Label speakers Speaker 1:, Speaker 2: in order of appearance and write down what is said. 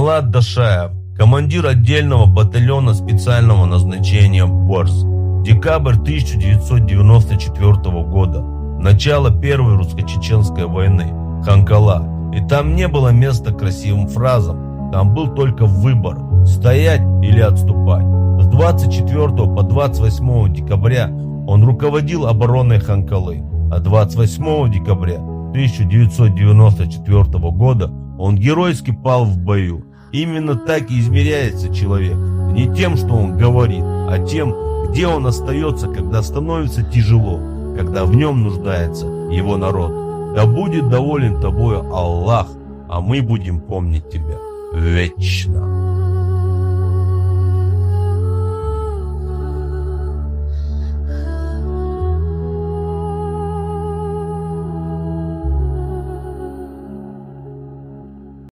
Speaker 1: Талат Дашаев, командир отдельного батальона специального назначения «Борз». Декабрь 1994 года. Начало Первой русско-чеченской войны. Ханкала. И там не было места красивым фразам. Там был только выбор – стоять или отступать. С 24 по 28 декабря он руководил обороной Ханкалы. А 28 декабря 1994 года он геройски пал в бою. Именно так и измеряется человек. Не тем, что он говорит, а тем, где он остается, когда становится тяжело, когда в нем нуждается его народ. Да будет доволен тобою Аллах, а мы будем помнить тебя вечно.